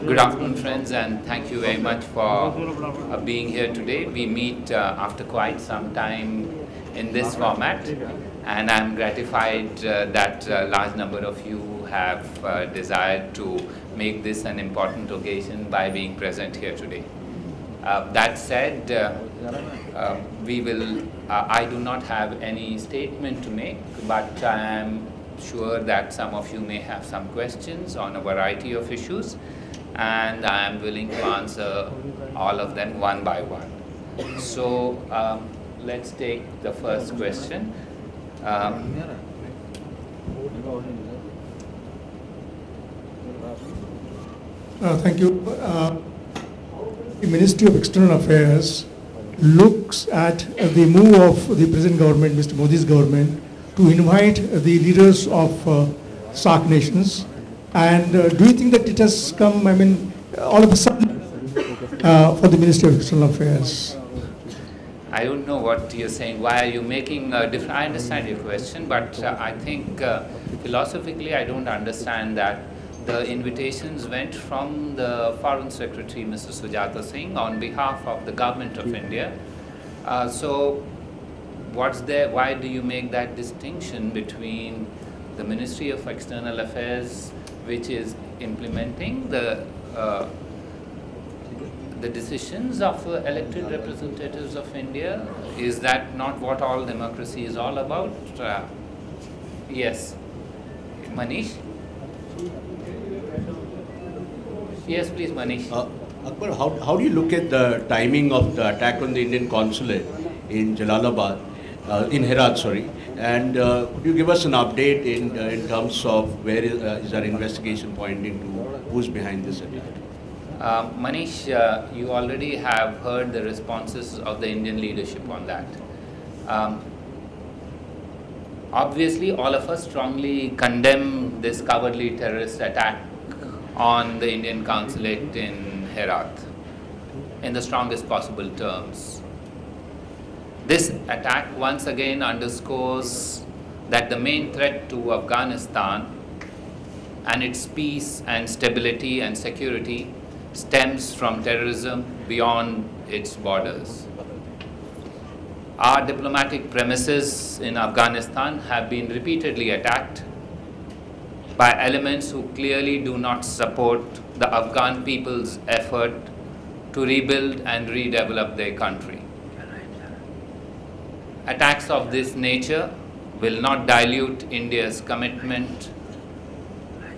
Good afternoon, friends, and thank you very much for being here today. We meet after quite some time in this format, and I'm gratified that a large number of you have desired to make this an important occasion by being present here today. That said, I do not have any statement to make, but I am sure that some of you may have some questions on a variety of issues, and I am willing to answer all of them one by one. So let's take the first question. Thank you. The Ministry of External Affairs looks at the move of the present government, Mr. Modi's government, to invite the leaders of SAARC nations. And do you think that it has come, all of a sudden for the Ministry of External Affairs? I don't know what you're saying. Why are you making a different? I understand your question, but I think philosophically I don't understand that. The invitations went from the Foreign Secretary, Mr. Sujata Singh, on behalf of the Government of India. So what's there? Why do you make that distinction between the Ministry of External Affairs, which is implementing the decisions of elected representatives of India? Is that not what all democracy is all about? Yes. Manish? Yes, please, Manish. Akbar, how do you look at the timing of the attack on the Indian consulate in Jalalabad, in Herat, sorry? And could you give us an update in terms of where is our investigation pointing to, who's behind this attack? Manish, you already have heard the responses of the Indian leadership on that. Obviously, all of us strongly condemn this cowardly terrorist attack on the Indian consulate in Herat in the strongest possible terms. This attack once again underscores that the main threat to Afghanistan and its peace and stability and security stems from terrorism beyond its borders. Our diplomatic premises in Afghanistan have been repeatedly attacked by elements who clearly do not support the Afghan people's effort to rebuild and redevelop their country. Attacks of this nature will not dilute India's commitment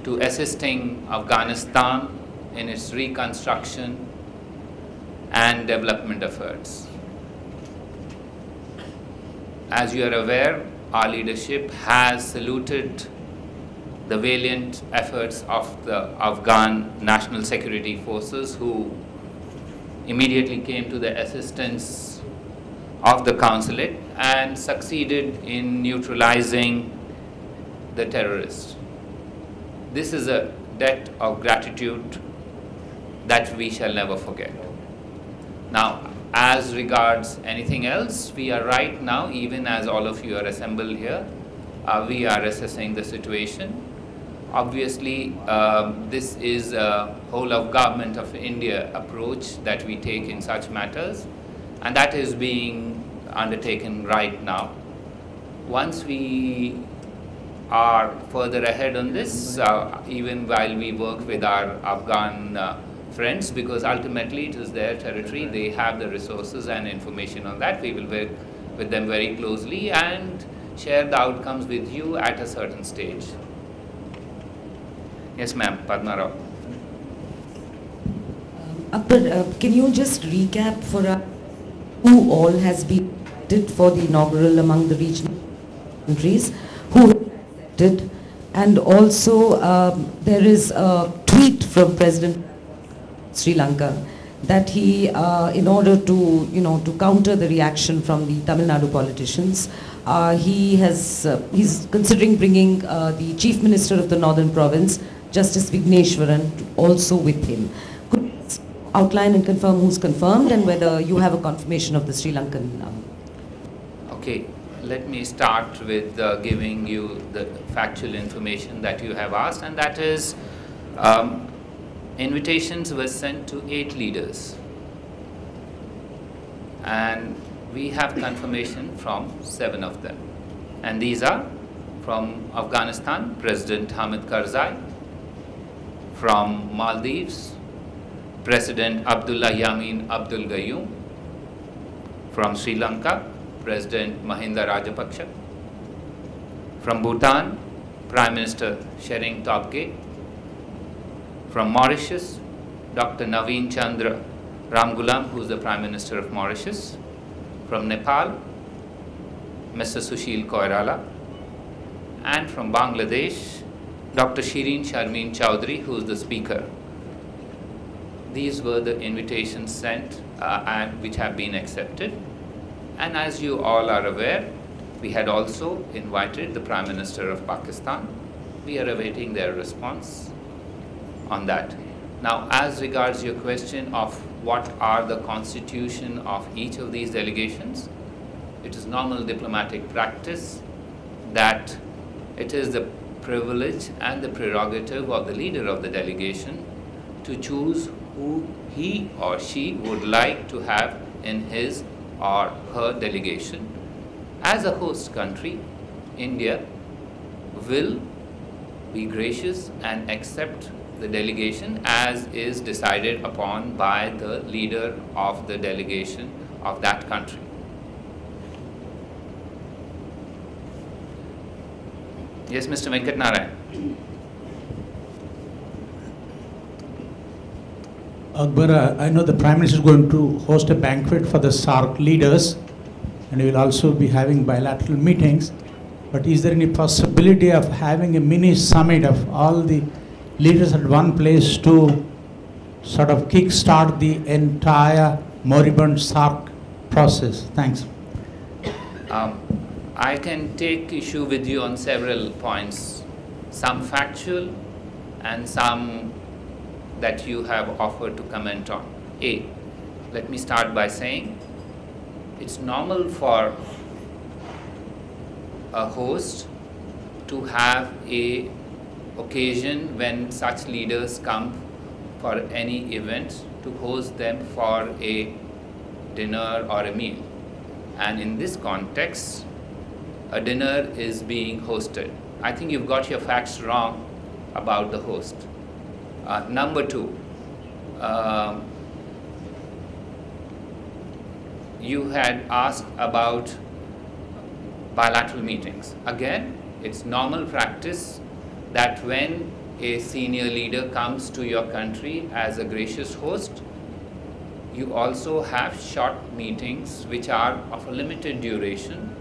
to assisting Afghanistan in its reconstruction and development efforts. As you are aware, our leadership has saluted the valiant efforts of the Afghan National Security Forces, who immediately came to the assistance of the consulate and succeeded in neutralizing the terrorists. This is a debt of gratitude that we shall never forget. Now, as regards anything else, we are right now, even as all of you are assembled here, we are assessing the situation. Obviously, this is a whole of government of India approach that we take in such matters, and that is being undertaken right now. Once we are further ahead on this, even while we work with our Afghan friends, because ultimately it is their territory, they have the resources and information on that, we will work with them very closely and share the outcomes with you at a certain stage. Yes, ma'am, Padma Rao. Akbar, can you just recap for us who all has been elected for the inaugural among the regional countries, who did, and also there is a tweet from President Sri Lanka that he, in order to to counter the reaction from the Tamil Nadu politicians, he's considering bringing the Chief Minister of the Northern Province, Justice Vigneshwaran, also with him. Could you outline and confirm who's confirmed and whether you have a confirmation of the Sri Lankan? Okay, let me start with giving you the factual information that you have asked, and that is invitations were sent to 8 leaders. And we have confirmation from 7 of them. And these are from Afghanistan, President Hamid Karzai; from Maldives, President Abdullah Yamin Abdul Gayoom; from Sri Lanka, President Mahinda Rajapaksa; from Bhutan, Prime Minister Tshering Tobgay; from Mauritius, Dr. Naveen Chandra Ramgoolam, who is the Prime Minister of Mauritius; from Nepal, Mr. Sushil Koirala; and from Bangladesh, Dr. Shireen Sharmeen Chowdhury, who is the Speaker. These were the invitations sent and which have been accepted. And as you all are aware, we had also invited the Prime Minister of Pakistan. We are awaiting their response on that. Now, as regards your question of what are the constitution of each of these delegations, it is normal diplomatic practice that it is the privilege and the prerogative of the leader of the delegation to choose who he or she would like to have in his or her delegation. As a host country, India will be gracious and accept the delegation as is decided upon by the leader of the delegation of that country. Yes, Mr. Venkat Narayan. Akbar, I know the Prime Minister is going to host a banquet for the SAARC leaders, and we will also be having bilateral meetings. But is there any possibility of having a mini summit of all the leaders at one place to sort of kickstart the entire moribund SAARC process? Thanks. I can take issue with you on several points, some factual and some that you have offered to comment on. Let me start by saying it's normal for a host to have a occasion when such leaders come for any event to host them for a dinner or a meal. And in this context, a dinner is being hosted. I think you've got your facts wrong about the host. Number 2, you had asked about bilateral meetings. Again, it's normal practice that when a senior leader comes to your country as a gracious host, you also have short meetings which are of a limited duration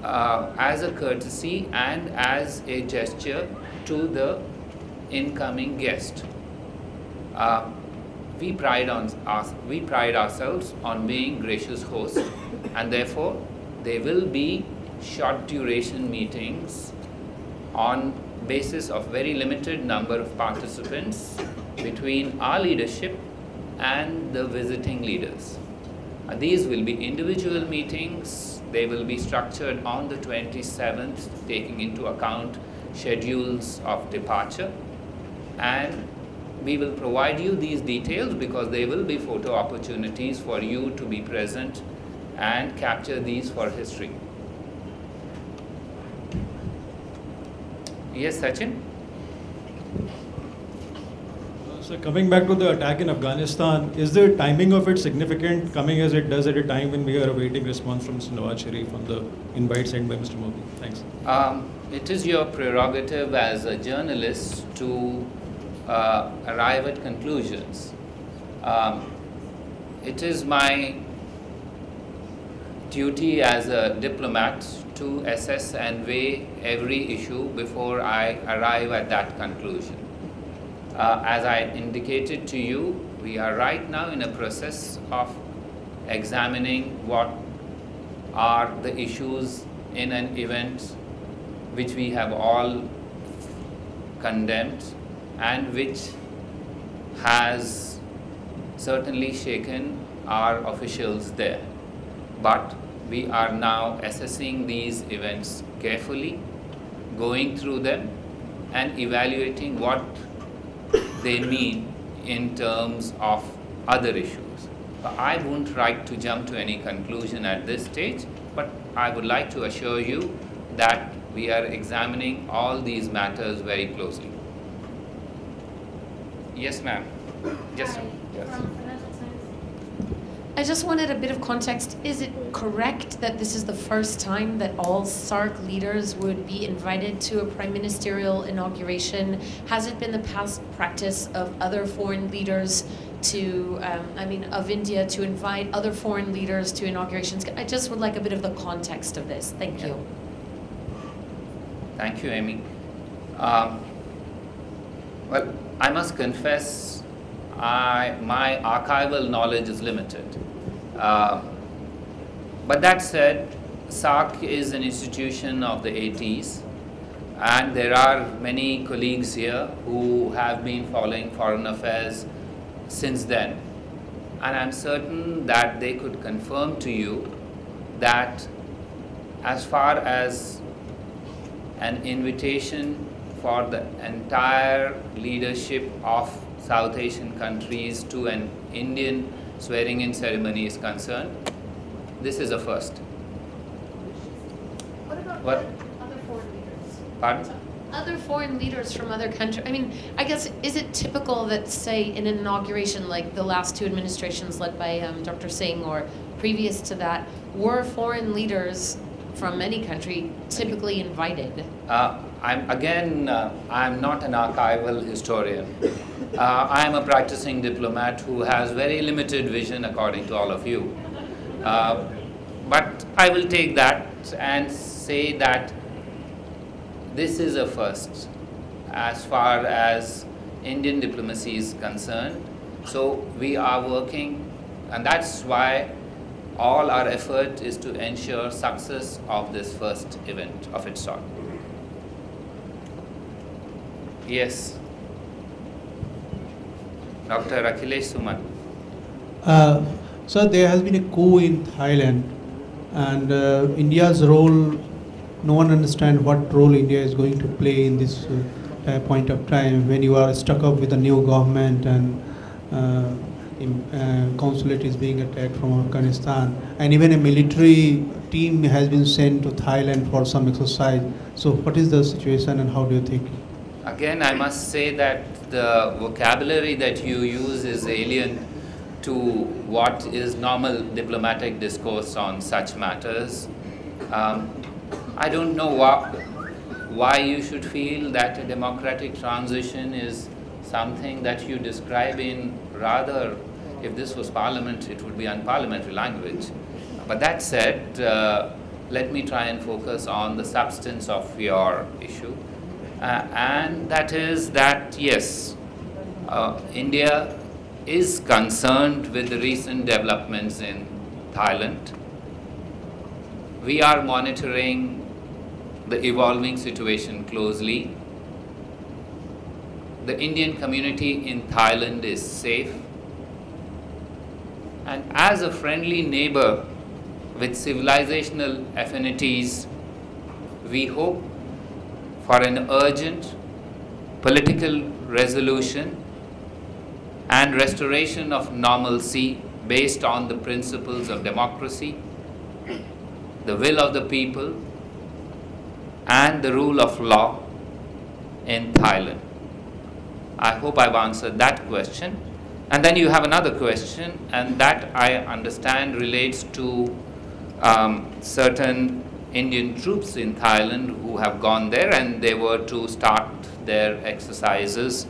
as a courtesy and as a gesture to the incoming guest. We pride ourselves on being gracious hosts, and therefore there will be short duration meetings on basis of very limited number of participants between our leadership and the visiting leaders. These will be individual meetings. They will be structured on the 27th, taking into account schedules of departure, and we will provide you these details because there will be photo opportunities for you to be present and capture these for history. Yes, Sachin? So coming back to the attack in Afghanistan, is the timing of it significant, coming as it does at a time when we are awaiting response from Mr. Nawaz Sharif on the invite sent by Mr. Modi? Thanks. It is your prerogative as a journalist to arrive at conclusions. It is my duty as a diplomat to assess and weigh every issue before I arrive at that conclusion. As I indicated to you, we are right now in a process of examining what are the issues in an event which we have all condemned and which has certainly shaken our officials there. But we are now assessing these events carefully, going through them and evaluating what they mean in terms of other issues. I wouldn't like to jump to any conclusion at this stage, but I would like to assure you that we are examining all these matters very closely. Yes, ma'am. Yes, sir. Yes. I just wanted a bit of context. Is it correct that this is the first time that all SAARC leaders would be invited to a prime ministerial inauguration? Has it been the past practice of other foreign leaders to, of India to invite other foreign leaders to inaugurations? I just would like a bit of the context of this. Thank you. Thank you, Amy. Well, I must confess, my archival knowledge is limited. But that said, SAARC is an institution of the 80s, and there are many colleagues here who have been following foreign affairs since then. And I'm certain that they could confirm to you that as far as an invitation for the entire leadership of South Asian countries to an Indian swearing-in ceremony is concerned, this is a first. What about What? other foreign leaders? Pardon? Other foreign leaders from other countries. I mean, I guess, is it typical that, say, in an inauguration like the last two administrations led by Dr. Singh or previous to that, were foreign leaders from any country typically invited? I'm not an archival historian. I'm a practicing diplomat who has very limited vision according to all of you. But I will take that and say that this is a first as far as Indian diplomacy is concerned. So we are working, and that's why all our effort is to ensure success of this first event of its sort. Yes. Dr. Akhilesh Suman. So there has been a coup in Thailand, and India's role, no one understands what role India is going to play in this point of time when you are stuck up with a new government and consulate is being attacked from Afghanistan, and even a military team has been sent to Thailand for some exercise. So what is the situation and how do you think? Again, I must say that the vocabulary that you use is alien to what is normal diplomatic discourse on such matters. I don't know why you should feel that a democratic transition is something that you describe in rather, if this was parliament, it would be unparliamentary language. But that said, let me try and focus on the substance of your issue. And that is that, yes, India is concerned with the recent developments in Thailand. We are monitoring the evolving situation closely. The Indian community in Thailand is safe. And as a friendly neighbor with civilizational affinities, we hope for an urgent political resolution and restoration of normalcy based on the principles of democracy, the will of the people, and the rule of law in Thailand. I hope I've answered that question. And then you have another question, and that I understand relates to certain Indian troops in Thailand who have gone there, and they were to start their exercises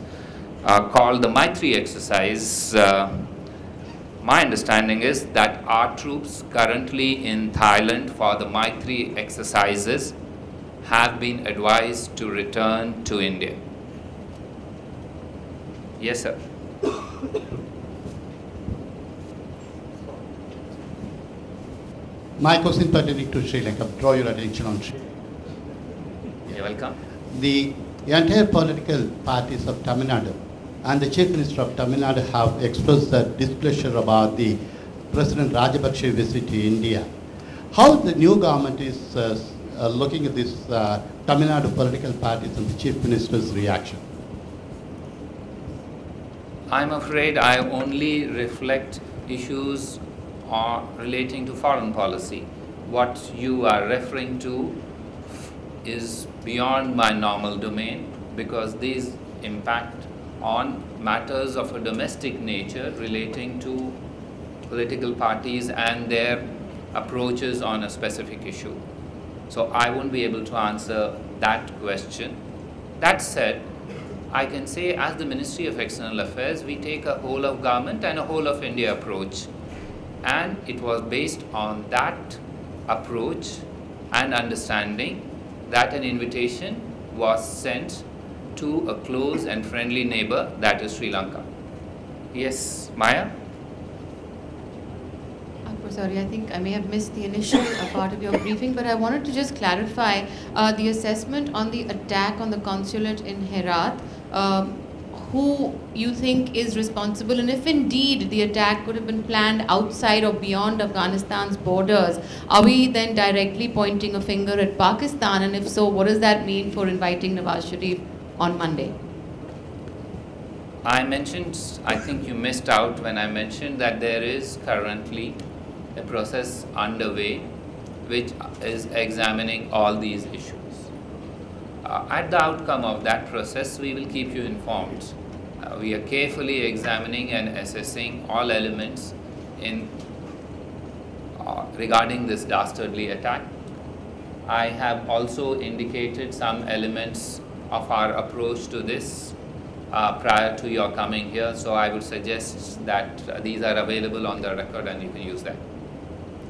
called the Maitri exercise. My understanding is that our troops currently in Thailand for the Maitri exercises have been advised to return to India. Yes, sir. My question pertaining to Sri Lanka, draw your attention on Sri Lanka. You're welcome. The entire political parties of Tamil Nadu and the Chief Minister of Tamil Nadu have expressed their displeasure about the President Rajapaksa visit to India. How the new government is looking at this Tamil Nadu political parties and the Chief Minister's reaction? I'm afraid I only reflect issues relating to foreign policy. What you are referring to is beyond my normal domain, because these impact on matters of a domestic nature relating to political parties and their approaches on a specific issue. So I won't be able to answer that question. That said, I can say as the Ministry of External Affairs, we take a whole of government and a whole of India approach. And it was based on that approach and understanding that an invitation was sent to a close and friendly neighbor, that is Sri Lanka. Yes, Maya? Sorry, I think I may have missed the initial part of your briefing, but I wanted to just clarify the assessment on the attack on the consulate in Herat. Who you think is responsible, and if indeed the attack could have been planned outside or beyond Afghanistan's borders, are we then directly pointing a finger at Pakistan? And if so, what does that mean for inviting Nawaz Sharif on Monday? I mentioned, I think you missed out when I mentioned that there is currently a process underway which is examining all these issues. At the outcome of that process, we will keep you informed. We are carefully examining and assessing all elements in regarding this dastardly attack. I have also indicated some elements of our approach to this prior to your coming here, so I would suggest that these are available on the record and you can use that.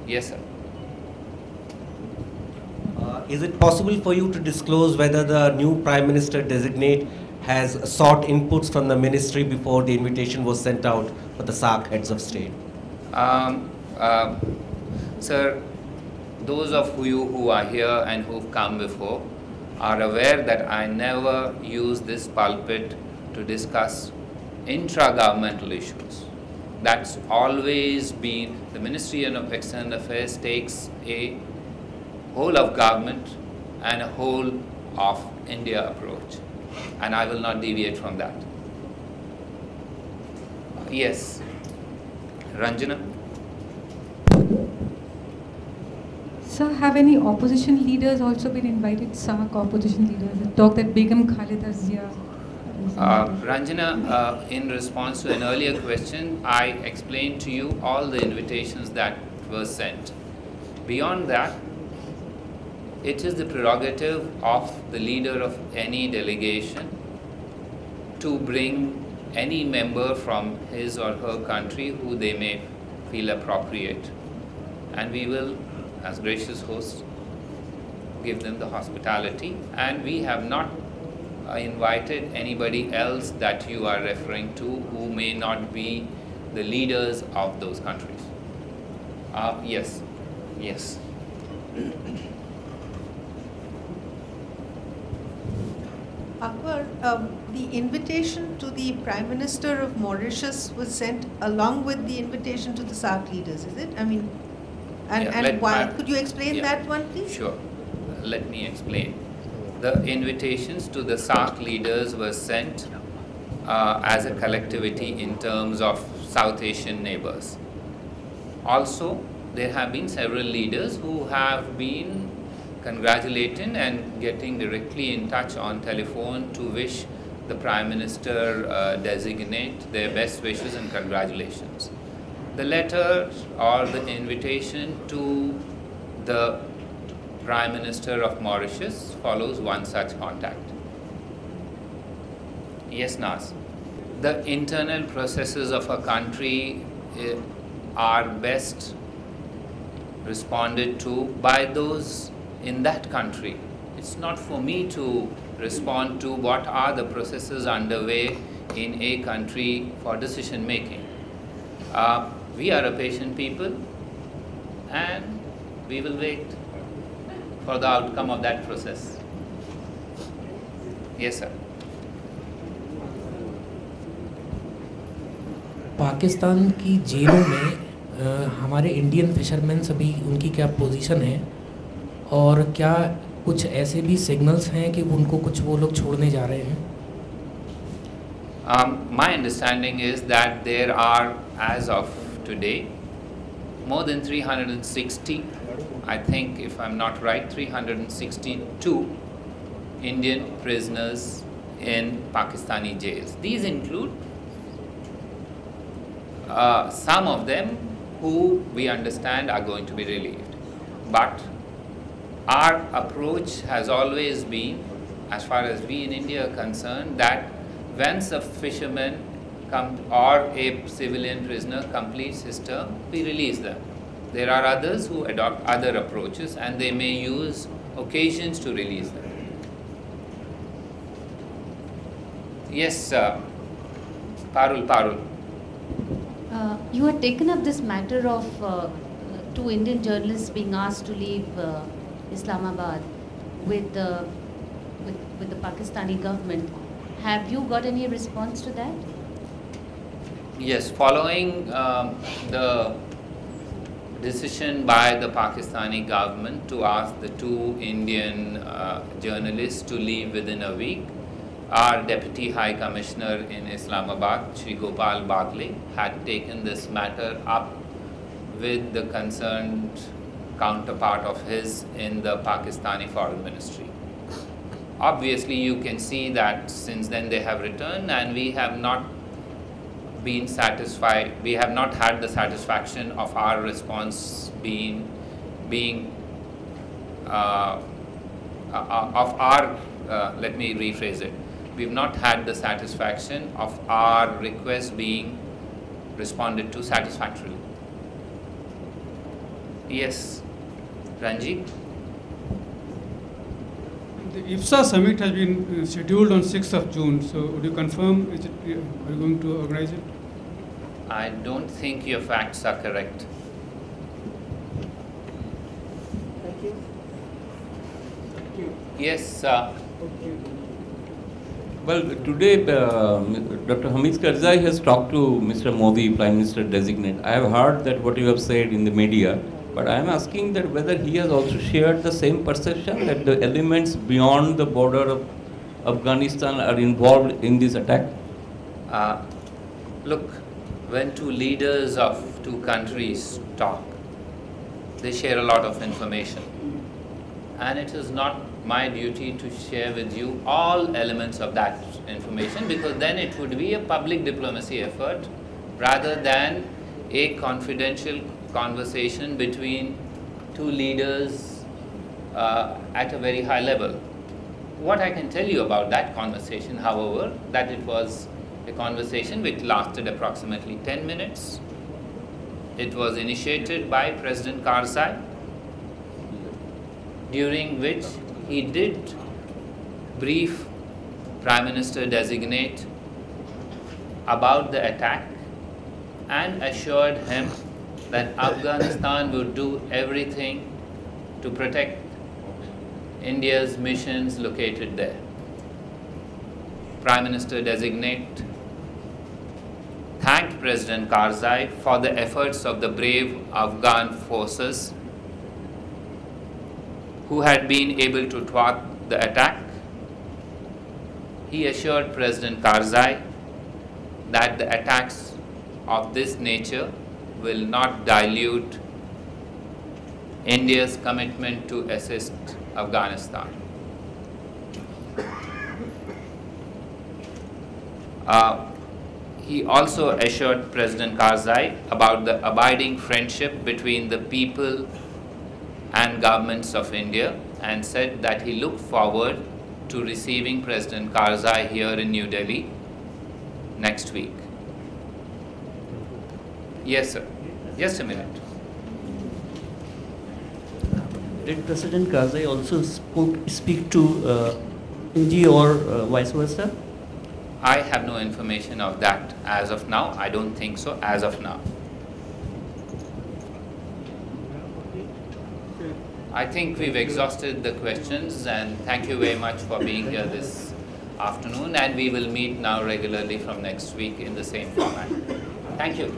Yes, sir. Is it possible for you to disclose whether the new Prime Minister designate has sought inputs from the ministry before the invitation was sent out for the SAARC heads of state? Sir, those of you who are here and who've come before are aware that I never use this pulpit to discuss intra-governmental issues. That's always been, the Ministry of External Affairs takes a whole of government and a whole of India approach, and I will not deviate from that. Yes, Ranjana? Sir, have any opposition leaders also been invited, SAARC opposition leaders? The talk that Begum Khalida Zia. Ranjana, in response to an earlier question, I explained to you all the invitations that were sent. Beyond that, it is the prerogative of the leader of any delegation to bring any member from his or her country who they may feel appropriate. And we will, as gracious hosts, give them the hospitality. And we have not invited anybody else that you are referring to who may not be the leaders of those countries. Yes, yes. Akbar, the invitation to the Prime Minister of Mauritius was sent along with the invitation to the SAARC leaders, is it? I mean, and why? Could you explain that one, please? Sure. Let me explain. The invitations to the SAARC leaders were sent as a collectivity in terms of South Asian neighbors. Also, there have been several leaders who have been congratulating and getting directly in touch on telephone to wish the Prime Minister designate their best wishes and congratulations. The letter or the invitation to the Prime Minister of Mauritius follows one such contact. Yes, Nas. The internal processes of a country are best responded to by those in that country. It's not for me to respond to what are the processes underway in a country for decision making. We are a patient people and we will wait for the outcome of that process. Yes, sir. Pakistan की जेलों में हमारे Indian fisherman सभी उनकी क्या position है और क्या कुछ ऐसे भी सिग्नल्स हैं कि उनको कुछ वो लोग छोड़ने जा रहे हैं? My understanding is that there are, as of today, more than 360, I think if I'm not right, 362 Indian prisoners in Pakistani jails. These include some of them who we understand are going to be relieved. But our approach has always been, as far as we in India are concerned, that once a fisherman or a civilian prisoner completes his term, we release them. There are others who adopt other approaches and they may use occasions to release them. Yes, Parul. You had taken up this matter of two Indian journalists being asked to leave Islamabad with the Pakistani government. Have you got any response to that? Yes, following the decision by the Pakistani government to ask the two Indian journalists to leave within a week, our Deputy High Commissioner in Islamabad, Shri Gopal Bagle, had taken this matter up with the concerned counterpart of his in the Pakistani Foreign Ministry. Obviously, you can see that since then they have returned and we have not been satisfied, we have not had the satisfaction of our response let me rephrase it. We've not had the satisfaction of our request being responded to satisfactorily. Yes, Ranjit? The IFSA summit has been scheduled on 6th of June. So would you confirm, are you going to organize it? I don't think your facts are correct. Thank you. Yes, well, today Dr. Hamid Karzai has talked to Mr. Modi, Prime Minister designate. I have heard that what you have said in the media, but I am asking that whether he has also shared the same perception that the elements beyond the border of Afghanistan are involved in this attack? Look, when two leaders of two countries talk, they share a lot of information. And it is not my duty to share with you all elements of that information, because then it would be a public diplomacy effort rather than a confidential conversation between two leaders at a very high level. What I can tell you about that conversation, however, that it was a conversation which lasted approximately 10 minutes. It was initiated by President Karzai, during which he did brief Prime Minister designate about the attack and assured him that Afghanistan would do everything to protect India's missions located there. Prime Minister designate thanked President Karzai for the efforts of the brave Afghan forces who had been able to thwart the attack. He assured President Karzai that the attacks of this nature will not dilute India's commitment to assist Afghanistan. He also assured President Karzai about the abiding friendship between the people and governments of India, and said that he looked forward to receiving President Karzai here in New Delhi next week. Yes, sir. Just a minute. Did President Karzai also speak to India or vice versa? I have no information of that as of now. I don't think so as of now. I think we've exhausted the questions, and thank you very much for being here this afternoon, and we will meet now regularly from next week in the same format. Thank you.